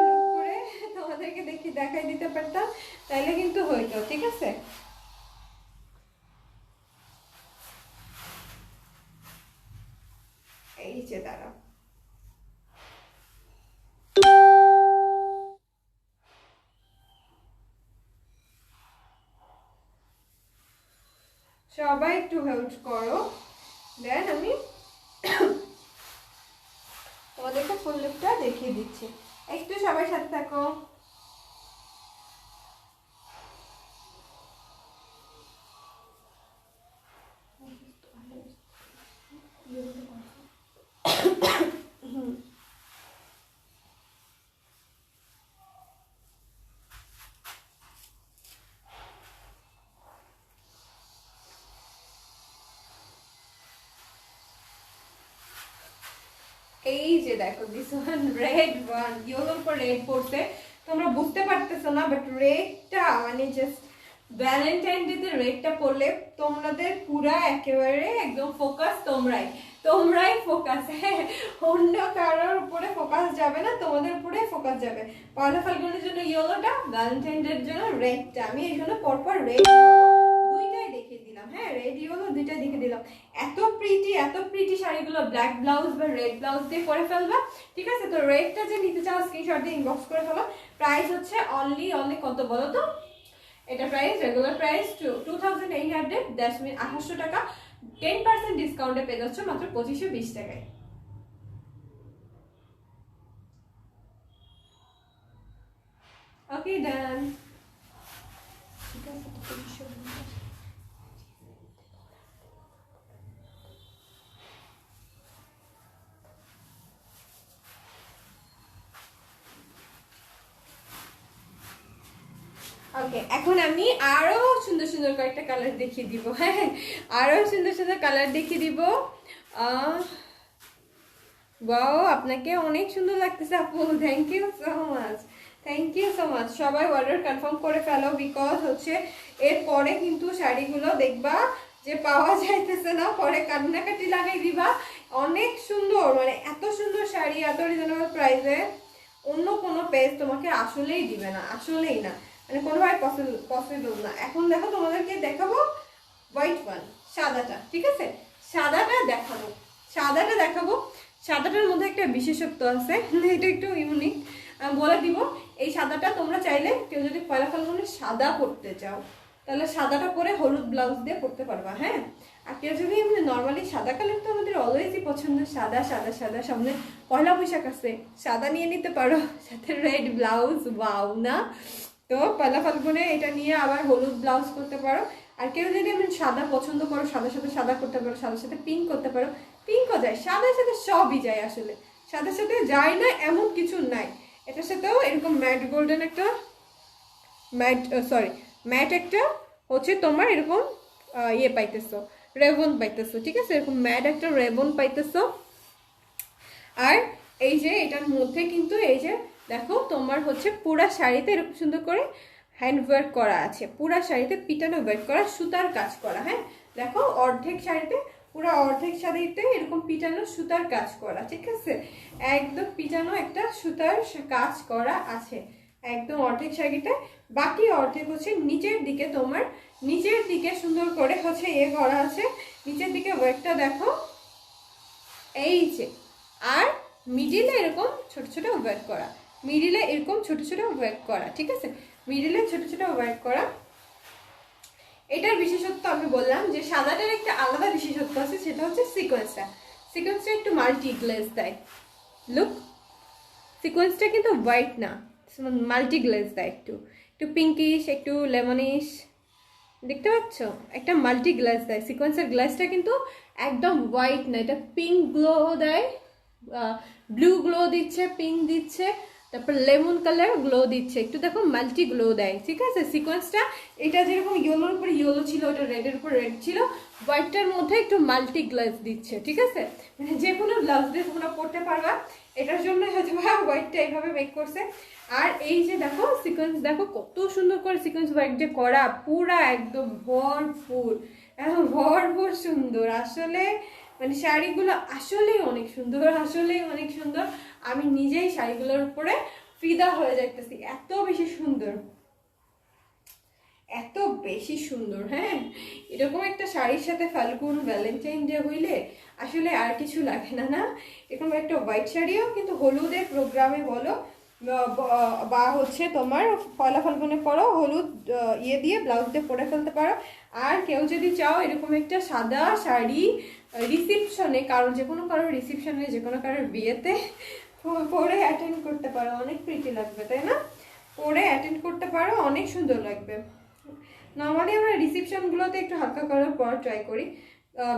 লুক করে তোমাদেরকে দেখাই দিতে পারতাম, তাহলে কিন্তু হইতো, ঠিক আছে? এই যে দাঁড়াও, সবাই একটু হেল্প করো, দেন আমি তোমাদেরকে ফুল লুকটা দেখিয়ে দিচ্ছি। একটু সবাই সাথে থাকো। এই যে দেখো দিস ওয়ান রেড ওয়ান, ইয়েলোর উপর রেড পড়ছে, তোমরা বুঝতে পারতেছো না, বাট রেডটা মানে জাস্ট ভ্যালেন্টাইন ডে তে রেডটা পরলে তোমাদের পুরা একেবারে একদম ফোকাস তোমরাই ফোকাস, হ্যাঁ অন্য কারোর উপরে ফোকাস যাবে না, তোমাদের উপরে ফোকাস যাবে। পয়লা ফাল্গুনের জন্য ইয়েলোটা, ভ্যালেন্টাইন ডে এর জন্য রেডটা। আমি এই জন্য পরপর রেড দুইটাই দেখি দিলাম, হ্যাঁ রেড ইয়েলো দুইটা দেখিয়ে দিলাম। এত প্রিটি শাড়িগুলো ব্ল্যাক ব্লাউজ বা রেড ব্লাউজ দিয়ে করে ফেলবা, ঠিক আছে? তো রেডটা যে নিতে চাও স্ক্রিনশট দিয়ে ইনবক্স করে ফেলো। প্রাইস হচ্ছে অনলি কত বলো তো? এটা price regular price 2800, that's mean 2800 টাকা। 10% ডিসকাউন্টে পেয়ে যাচ্ছ মাত্র 2520 টাকায়। ওকে ডান। ঠিক আছে, তো 2520। ওকে, এখন আমি আরো সুন্দর সুন্দর কয়েকটা কালার দেখিয়ে দিব। হ্যাঁ, আরো সুন্দর সুন্দর কালার দেখিয়ে দিব। ওয়াও, আপনাকে অনেক সুন্দর লাগতেছে আপু, thank you so much, thank you so much. সবাই অর্ডার কনফার্ম করে ফেলো, বিকজ হচ্ছে এরপরে কিন্তু শাড়িগুলো দেখবা যে পাওয়া যাইতেছে না, পরে কান্নাকাটি লাগাই দিবা। অনেক সুন্দর, মানে এত সুন্দর শাড়ি এত রিজনেবল প্রাইসে অন্য কোনো পেজ তোমাকে আসলেই দিবে না, আসলেই না, মানে কোনোভাবে পসিবল না। এখন দেখো তোমাদেরকে দেখাবো হোয়াইট ওয়ান, সাদাটা, ঠিক আছে? সাদাটা দেখাবো, সাদাটা দেখাবো। সাদাটার মধ্যে একটা বিশেষত্ব আছে, এটা একটু ইউনিক, বলে দিব। এই সাদাটা তোমরা চাইলে কেউ যদি পয়লা ফাল্গুনে সাদা পরতে চাও তাহলে সাদাটা পরে হলুদ ব্লাউজ দিয়ে পরতে পারবা, হ্যাঁ। আর কেউ যদি এমনি নর্মালি সাদা কালার তো আমাদের অলওয়েজই পছন্দ, সাদা সাদা সাদা, সামনে পয়লা বৈশাখ আছে, সাদা নিয়ে নিতে পারো, সাথে রেড ব্লাউজ, ওয়াও না? তো পয়লা ফাল্গুনে এটা নিয়ে আবার হলুদ ব্লাউজ করতে পারো। আর কেউ যদি এমনি সাদা পছন্দ করো, সাদার সাথে সাদা করতে পারো, সাদার সাথে পিঙ্ক করতে পারো, পিঙ্কও যায়, সাদার সাথে সবই যায় আসলে, সাদার সাথে যায় না এমন কিছু নাই। এটার সাথেও এরকম ম্যাট গোল্ডেন একটা ম্যাট একটা হচ্ছে তোমার এরকম ইয়ে পাইতেছো, রেবন পাইতেছো, ঠিক আছে? এরকম ম্যাট একটা রেবন পাইতেছো। আর এই যে এটার মধ্যে কিন্তু এই যে দেখো তোমার হচ্ছে পুরা শাড়িতে এরকম সুন্দর করে হ্যান্ড ওয়ার্ক করা আছে, পুরা শাড়িতে পিটানো ওয়ার্ক করা, সুতার কাজ করা। হ্যাঁ দেখো, অর্ধেক শাড়িতে, পুরা অর্ধেক শাড়িতে এরকম পিটানো সুতার কাজ করা, ঠিক আছে? একদম পিটানো একটা সুতার কাজ করা আছে একদম অর্ধেক শাড়িতে। বাকি অর্ধেক হচ্ছে নিচের দিকে, তোমার নিচের দিকে সুন্দর করে হচ্ছে ইয়ে করা আছে, নিচের দিকে ওয়ার্কটা দেখো, এই যে। আর মিডিলে এরকম ছোট ছোট ওয়ার্ক করা, মিডিলে এরকম ছোট ছোট ওয়ার্ক করা, ঠিক আছে? মিডিলে ছোট ছোট ওয়ার্ক করা। এটার বিশেষত্ব আমি বললাম যে সাদাটার একটা আলাদা বিশেষত্ব আছে, সেটা হচ্ছে সিকোয়েন্সটা। সিকোয়েন্সটা একটু মাল্টি গ্লেজ দেয়, লুক, সিকোয়েন্সটা কিন্তু হোয়াইট না, মাল্টি গ্লেজ দেয়, একটু একটু পিঙ্কিশ, একটু লেমনিশ, দেখতে পাচ্ছ? একটা মাল্টি গ্লাস দেয়, সিকোয়েন্সের গ্লাসটা কিন্তু একদম হোয়াইট না, এটা পিঙ্ক গ্লো দেয়, ব্লু গ্লো দিচ্ছে, পিঙ্ক দিচ্ছে, তারপর লেমন কালার গ্লো দিচ্ছে, একটু দেখো মাল্টি গ্লো দেয়, ঠিক আছে? সিকোয়েন্সটা এটা যেরকম ইয়েলোর উপর ইয়েলো ছিল, ওটা রেডের উপর রেড ছিল, হোয়াইটটার মধ্যে একটু মাল্টি গ্লাস দিচ্ছে, ঠিক আছে? মানে যে কোনো ব্লাউজ দিয়ে তোমরা পরতে পারবা, এটার জন্য হয়তো হোয়াইটটা এইভাবে মেক করছে। আর এই যে দেখো সিকোয়েন্স, দেখো কত সুন্দর করে সিকোয়েন্স ওয়ার্ক যে করা, পুরা একদম ভরপুর, একদম ভরপুর সুন্দর। আসলে মানে শাড়িগুলো আসলেই অনেক সুন্দর, আসলেই অনেক সুন্দর। আমি নিজেই শাড়িগুলোর উপরে ফিদা হয়ে যাইতেছি, এত বেশি সুন্দর, এত বেশি সুন্দর। হ্যাঁ, এরকম একটা শাড়ির সাথে ফাল্গুন ভ্যালেন্টাইন ডে হইলে আসলে আর কিছু লাগে না, না? এরকম একটা হোয়াইট শাড়িও কিন্তু হলুদের প্রোগ্রামে বলো বা হচ্ছে তোমার পয়লা ফাল্গুনে পরো, হলুদ ইয়ে দিয়ে ব্লাউজ দিয়ে পরে ফেলতে পারো। আর কেউ যদি চাও এরকম একটা সাদা শাড়ি রিসিপশনে, কারোর যে কোনো কারোর রিসিপশনে, যে কোনো কারোর বিয়েতে পরে অ্যাটেন্ড করতে পারো, অনেক প্রিটি লাগবে, তাই না? পরে অ্যাটেন্ড করতে পারো, অনেক সুন্দর লাগবে। নর্মালি আমরা রিসিপশনগুলোতে একটু হালকা কালার পরা ট্রাই করি,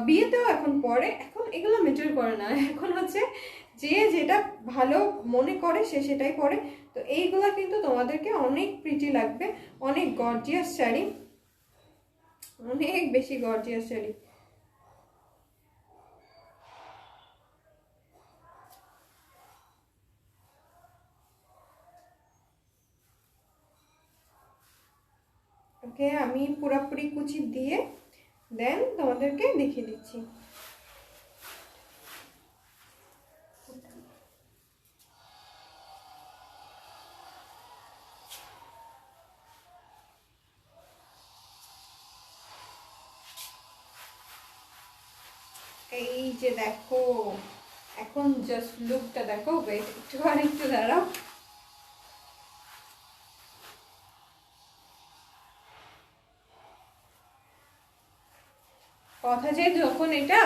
বিয়েতেও এখন পরে, এখন এগুলো ম্যাটার করে না, এখন হচ্ছে যে যেটা ভালো মনে করে সে সেটাই পরে। তো এইগুলো কিন্তু তোমাদেরকে অনেক প্রিটি লাগবে, অনেক গর্জিয়াস শাড়ি, অনেক বেশি গর্জিয়াস শাড়ি। ওকে, আমি পুরোপুরি কুচি দিয়ে দেন তোমাদেরকে দেখিয়ে দিচ্ছি। এই যে দেখো, এখন জাস্ট লুকটা দেখো। ওয়েট একটু আর একটু দাঁড়াও। কথা যে যখন এটা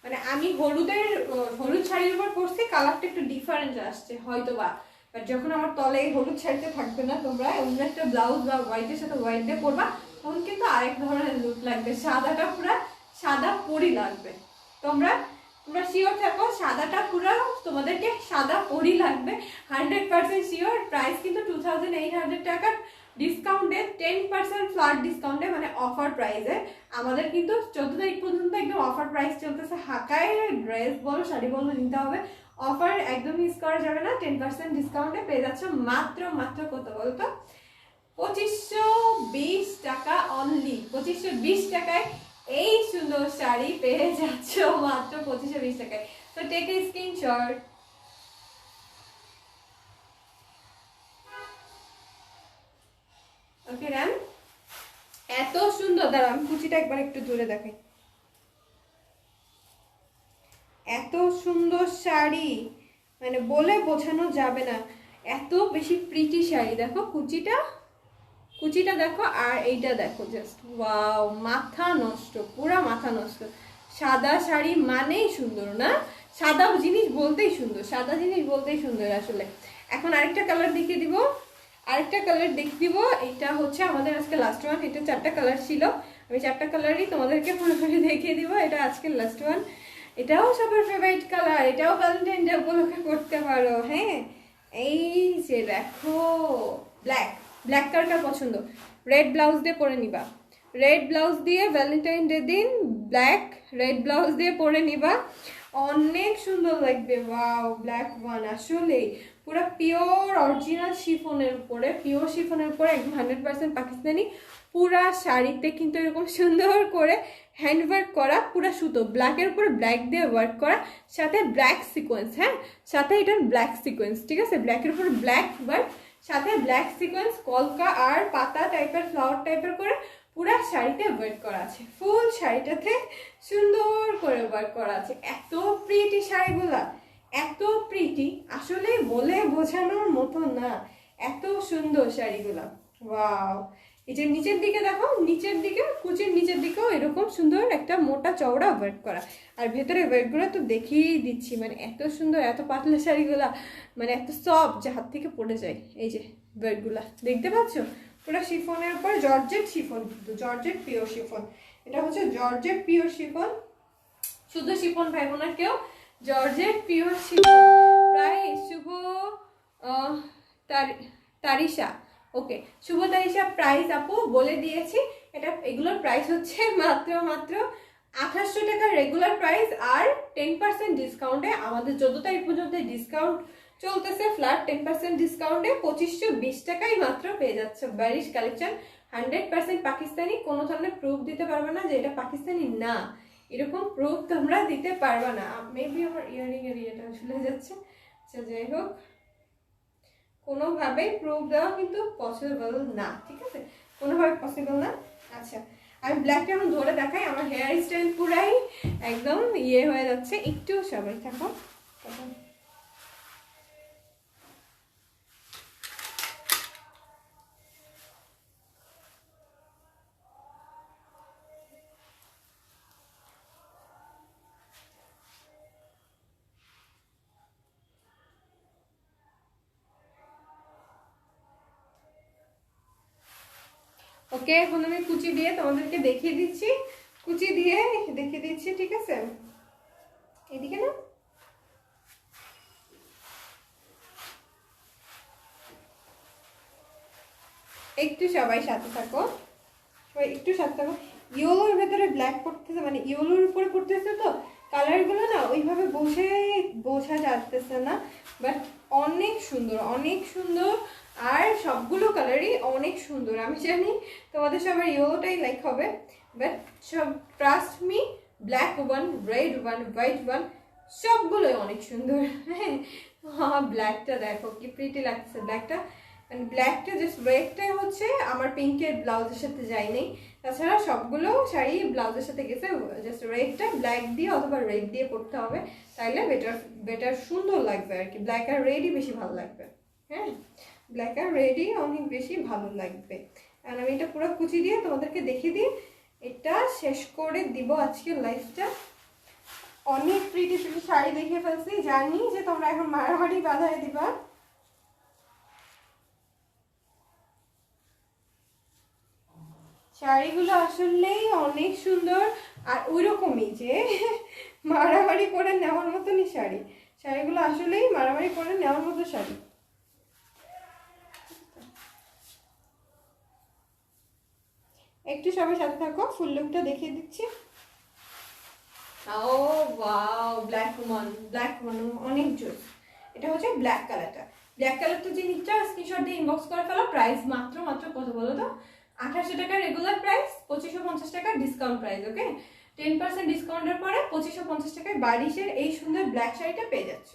মানে আমি হলুদ শাড়ির উপর পরছি, কালারটা একটু ডিফারেন্ট আসছে হয়তো বা, বাট যখন আমার তলে এই হলুদ শাড়িতে থাকবে না, তোমরা অন্য একটা ব্লাউজ বা হোয়াইটের সাথে হোয়াইট দিয়ে পরবা, তখন কিন্তু আরেক ধরনের লুক লাগবে। সাদাটা পুরো সাদা পরি লাগবে। তোমরা তোমরা শিওর থাকো, সাদাটা পুরো তোমাদেরকে সাদা পরি লাগবে, 100% শিওর। প্রাইস কিন্তু 2800 টাকার ডিসকাউন্টে, 10% ফ্ল্যাট ডিসকাউন্টে, মানে অফার প্রাইসে আমাদের কিন্তু 14 তারিখ পর্যন্ত একদম অফার প্রাইস চলতেছে। হাকায় ড্রেস বলো শাড়ি বলো নিতে হবে, অফার একদম মিস করা যাবে না। 10% ডিসকাউন্টে পেয়ে যাচ্ছ মাত্র মাত্র কত বলতো, 2520 টাকা অনলি। 2520 টাকায় এই সুন্দর শাড়ি পেয়ে যাচ্ছ মাত্র 2520 টাকায়। তো take a screenshot. Okay run, এত সুন্দর। দাঁড়া আমি কুচিটা একবার একটু দূরে দেখাই। এত সুন্দর শাড়ি মানে বলে বোঝানো যাবে না, এত বেশি প্রিটি শাড়ি। দেখো কুচিটা, কুচিটা দেখো, আর এইটা দেখো, জাস্ট ওয়াও, মাথা নষ্ট, পুরা মাথা নষ্ট। সাদা শাড়ি মানেই সুন্দর না, সাদা জিনিস বলতেই সুন্দর, সাদা জিনিস বলতেই সুন্দর আসলে। এখন আরেকটা কালার দেখিয়ে দিব, আরেকটা কালার দেখিয়ে দিব। এটা হচ্ছে আমাদের আজকে লাস্ট ওয়ান। এটা 4টা কালার ছিল, আমি 4টা কালারই তোমাদেরকে পুরোপুরি দেখিয়ে দিব। এটা আজকে লাস্ট ওয়ান। এটাও সবার ফেভারিট কালার, এটাও ভ্যালেন্টাইন ডে উপলক্ষে করতে পারো। হ্যাঁ, এই যে দেখো, ব্ল্যাক, ব্ল্যাক কার কার পছন্দ, রেড ব্লাউজ দিয়ে পরে নিবা, রেড ব্লাউজ দিয়ে ভ্যালেন্টাইন ডে দিন ব্ল্যাক রেড ব্লাউজ দিয়ে পরে নিবা, অনেক সুন্দর লাগবে। ওয়াও, ব্ল্যাক ওয়ান আসলে পুরো পিওর অরিজিনাল শিফনের উপরে, পিওর শিফনের উপরে একদম 100% পাকিস্তানি। পুরা শাড়িতে কিন্তু এরকম সুন্দর করে হ্যান্ডওয়ার্ক করা, পুরা সুতো, ব্ল্যাকের উপরে ব্ল্যাক দিয়ে ওয়ার্ক করা, সাথে ব্ল্যাক সিকোয়েন্স। হ্যাঁ, সাথে এটার ব্ল্যাক সিকোয়েন্স, ঠিক আছে, ব্ল্যাকের উপরে ব্ল্যাক ওয়ার্ক, সাথে ব্ল্যাক সিকোয়েন্স, কলকা আর পাতা টাইপের, ফ্লাওয়ার টাইপের করে পুরা শাড়িতে ওয়ার্ক করা আছে। ফুল শাড়িটাতে সুন্দর করে ওয়ার্ক করা আছে। এত প্রিটি শাড়িগুলা, এত প্রিটি, আসলে বলে বোঝানোর মতো না, এত সুন্দর শাড়িগুলা। ওয়াও, এই যে নিচের দিকে দেখো, নিচের দিকে কুচির নিচের দিকেও এরকম সুন্দর একটা মোটা চওড়া ওয়ার্ক করা, আর ভেতরে ওয়ার্কগুলো তো দেখিয়েই দিচ্ছি, মানে এত সুন্দর, এত পাতলা শাড়িগুলা, মানে এত সফট যে হাত থেকে পড়ে যায়। এই যে ওয়ার্কগুলা দেখতে পাচ্ছ, পুরো শিফনের উপর জর্জেট শিফন, কিন্তু জর্জেট পিওর শিফন। এটা হচ্ছে জর্জেট পিওর শিফন, শুধু শিফন ভাইবো না কেউ, জর্জেট পিওর শিফন। প্রায় শুভ তারিশা, ওকে, শুভ তারিশা প্রাইস আপু বলে দিয়েছি। এটা এগুলোর প্রাইস হচ্ছে মাত্র মাত্র 2800 টাকা রেগুলার প্রাইস, আর 10% ডিসকাউন্টে আমাদের 14 তারিখ পর্যন্ত ডিসকাউন্ট চলতেছে, ফ্ল্যাট 10% ডিসকাউন্টে 2520 টাকায় মাত্র পেয়ে যাচ্ছে। বারিশ কালেকশন 100% পাকিস্তানি, কোনো ধরনের প্রুফ দিতে পারবে না যে এটা পাকিস্তানি না, এরকম প্রুফ তোমরা দিতে পারবে না। মেবি আমার ইয়ারিং এর ইয়েটা ঝুলে যাচ্ছে, আচ্ছা যাই হোক, কোনোভাবেই প্রুফ দেওয়া কিন্তু পসিবল না, ঠিক আছে, কোনোভাবে পসিবল না। আচ্ছা, আমি ব্ল্যাকটা এখন ধরে দেখাই, আমার হেয়ার স্টাইল পুরাই একদম ইয়ে হয়ে যাচ্ছে, একটু সবাই থাকো। ওকে, এখন আমি কুচি দিয়ে তোমাদেরকে দেখিয়ে দিচ্ছি, কুচি দিয়ে দেখিয়ে দিচ্ছি, ঠিক আছে, এদিকে না, একটু সবাই সাথে থাকো, সবাই একটু সাথে থাকো। ইয়েলোর ভেতরে ব্ল্যাক পড়তেছে, মানে ইয়েলোর উপরে পড়তেছে, তো কালারগুলো না ওইভাবে বোঝা যাচ্ছে না, বাট অনেক সুন্দর, অনেক সুন্দর, আর সবগুলো কালারই অনেক সুন্দর। আমি জানি তোমাদের সবার ইয়েলোটাই লাইক হবে, বাট সব trust me, black one, red one, white one, সবগুলোই অনেক সুন্দর। হ্যাঁ, ব্ল্যাকটা দেখো কি প্রিটি লাগছে, ব্ল্যাকটা, মানে ব্ল্যাকটা জাস্ট রেডটাই হচ্ছে আমার পিঙ্কের ব্লাউজের সাথে যায় নাই, তাছাড়া সবগুলো শাড়ি ব্লাউজের সাথে গেছে, জাস্ট রেডটা ব্ল্যাক দিয়ে অথবা রেড দিয়ে পরতে হবে, তাইলে বেটার সুন্দর লাগবে আর কি। ব্ল্যাক আর রেডই বেশি ভালো লাগবে। হ্যাঁ, ব্ল্যাক আর রেডই অনেক বেশি ভালো লাগবে। আর আমি এটা পুরো কুচি দিয়ে তোমাদেরকে দেখিয়ে দিই, এটা শেষ করে দিব আজকের লাইফটা। অনেক প্রিটি শাড়ি দেখে ফেলছি, জানি যে তোমরা এখন মারামারি বাঁধায় দিবা। শাড়িগুলো আসলেই অনেক সুন্দর, আর ওইরকমই যে মারামারি করে নেওয়ার মতনই শাড়ি। শাড়িগুলো আসলেই মারামারি করে নেওয়ার মতো শাড়ি। একটু সবাই সাথে থাকো, ফুল লুকটা দেখিয়ে দিচ্ছি। ও ওয়াও, ব্ল্যাক ওয়ান অনেক জোর। এটা হচ্ছে ব্ল্যাক কালারটা। ব্ল্যাক কালারটা যে নিচটা স্ক্রিনশট দিয়ে ইনবক্স করে ফেলো। প্রাইস মাত্র কত বলো তো? 2800 টাকা রেগুলার প্রাইস, 2550 টাকা ডিসকাউন্ট প্রাইস। ওকে, 10% ডিসকাউন্টের পরে 2550 টাকায় বারিশের এই সুন্দর ব্ল্যাক শাড়িটা পেয়ে যাচ্ছ।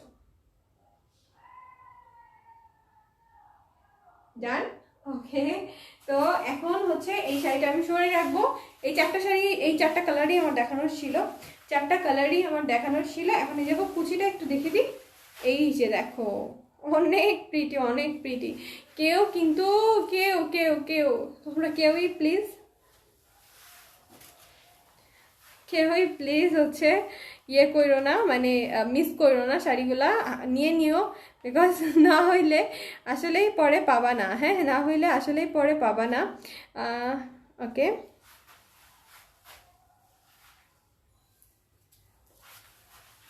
ডান। ওকে, তো এখন হচ্ছে এই শাড়িটা আমি সরে রাখবো। এই চারটা শাড়ি, এই চারটা কালারই আমার দেখানোর ছিল, এখন এই যাবো কুচিটা একটু দেখে দিই। এই যে দেখো, অনেক প্রিটি। কেউ কিন্তু কেউ তোমরা কেউই প্লিজ হচ্ছে ইয়ে করো না, মানে মিস করো না, শাড়িগুলা নিয়ে নিও, বিকজ না হইলে আসলেই পরে পাবা না। হ্যাঁ, না হইলে আসলেই পরে পাবা না। ওকে,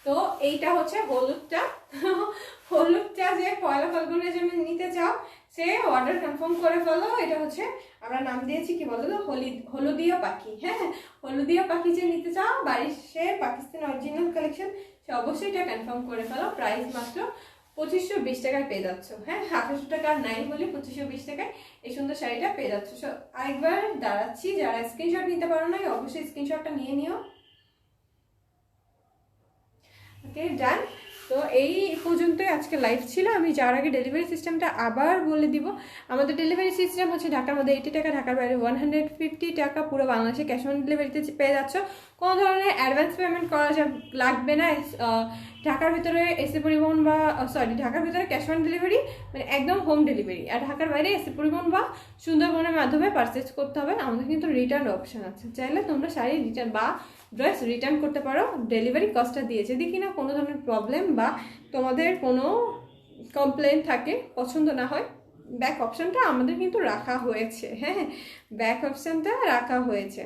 তো এইটা হচ্ছে হলুদটা যে পয়লা ফাল্গুনের জন্য নিতে চাও সে অর্ডার কনফার্ম করে ফেলো। এটা হচ্ছে আমরা নাম দিয়েছি কি বলো তো, হলুদিয়া পাখি। হ্যাঁ, হলুদিয়া পাখি যে নিতে চাও বারিশের পাকিস্তান অরিজিনাল কালেকশন, সে অবশ্যই এটা কনফার্ম করে ফেলো। প্রাইস মাত্র 2520 টাকায় পেয়ে যাচ্ছ। হ্যাঁ, 2800 টাকা নাই বলে 2520 টাকায় এই সুন্দর শাড়িটা পেয়ে যাচ্ছ। আরেকবার দাঁড়াচ্ছি, যারা স্ক্রিনশট নিতে পারো না অবশ্যই স্ক্রিনশটটা নিয়ে নিও। ওকে, ডান। তো এই পর্যন্তই আজকে লাইভ ছিল। আমি যাওয়ার আগে ডেলিভারি সিস্টেমটা আবার বলে দিব। আমাদের ডেলিভারি সিস্টেম হচ্ছে ঢাকার মধ্যে 80 টাকা, ঢাকার বাইরে 150 টাকা, পুরো বাংলাদেশে ক্যাশ অন ডেলিভারিতে পেয়ে যাচ্ছ। কোনো ধরনের অ্যাডভান্স পেমেন্ট করা লাগবে না। ঢাকার ভিতরে এসি পরিবহন বা ঢাকার ভিতরে ক্যাশ অন ডেলিভারি, মানে একদম হোম ডেলিভারি। আর ঢাকার বাইরে এসি পরিবহন বা সুন্দরবনের মাধ্যমে পারচেজ করতে হবে। আমাদের কিন্তু রিটার্ন অপশন আছে, চাইলে তোমরা শাড়ি রিটার্ন বা ড্রেস রিটার্ন করতে পারো ডেলিভারি কস্টটা দিয়ে। যদি কিনা কোনো ধরনের প্রবলেম বা তোমাদের কোনো কমপ্লেন থাকে, পছন্দ না হয়, ব্যাক অপশনটা আমাদের কিন্তু রাখা হয়েছে। হ্যাঁ, ব্যাক অপশনটা রাখা হয়েছে।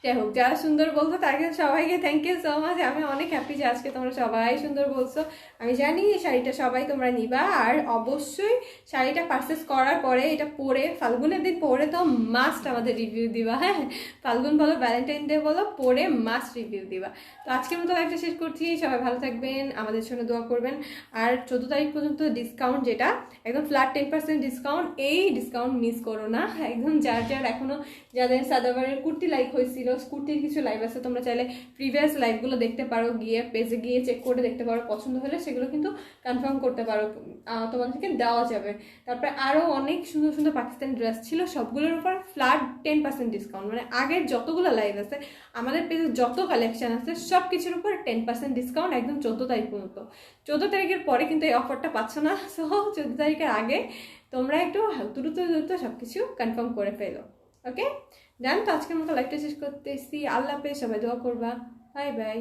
যাই হোক, যারা সুন্দর বলছো তাকে সবাইকে থ্যাংক ইউ সো মাচ। আমি অনেক হ্যাপি যে আজকে তোমরা সবাই সুন্দর বলছো। আমি জানি এই শাড়িটা সবাই তোমরা নিবা, আর অবশ্যই শাড়িটা পারচেস করার পরে এটা পরে ফাল্গুনের দিন পরে তো মাস্ট আমাদের রিভিউ দিবা। হ্যাঁ, ফাল্গুন বলো, ভ্যালেন্টাইন ডে বলো, পরে মাস্ট রিভিউ দিবা। তো আজকের মতো লাইভটা শেষ করছি। সবাই ভালো থাকবেন, আমাদের জন্য দোয়া করবেন। আর 14 তারিখ পর্যন্ত ডিসকাউন্ট, যেটা একদম ফ্ল্যাট 10% ডিসকাউন্ট, এই ডিসকাউন্ট মিস করো না। একদম যার এখনো যাদের সাদাবারের কুর্তি লাইক হয়েছিল, কুর্তির কিছু লাইভ আছে, তোমরা চাইলে প্রিভিয়াস লাইভগুলো দেখতে পারো, গিয়ে পেজে গিয়ে চেক করে দেখতে পারো। পছন্দ হলে সেগুলো কিন্তু কনফার্ম করতে পারো, তোমাদেরকে দেওয়া যাবে। তারপরে আরও অনেক সুন্দর সুন্দর পাকিস্তানি ড্রেস ছিল, সবগুলোর উপর ফ্ল্যাট 10% ডিসকাউন্ট। মানে আগের যতগুলো লাইভ আছে, আমাদের পেজে যত কালেকশন আছে, সব কিছুর উপর 10% ডিসকাউন্ট একদম 14 তারিখ পর্যন্ত। 14 তারিখের পরে কিন্তু এই অফারটা পাচ্ছ না। সো 14 তারিখের আগে তোমরা একটু দ্রুত সব কিছু কনফার্ম করে ফেলো। ওকে, জান। তো আজকের মতো লাইভটা শেষ করতেছি। আল্লাহ হাফেজ, সবাই দোয়া করবা। Bye bye.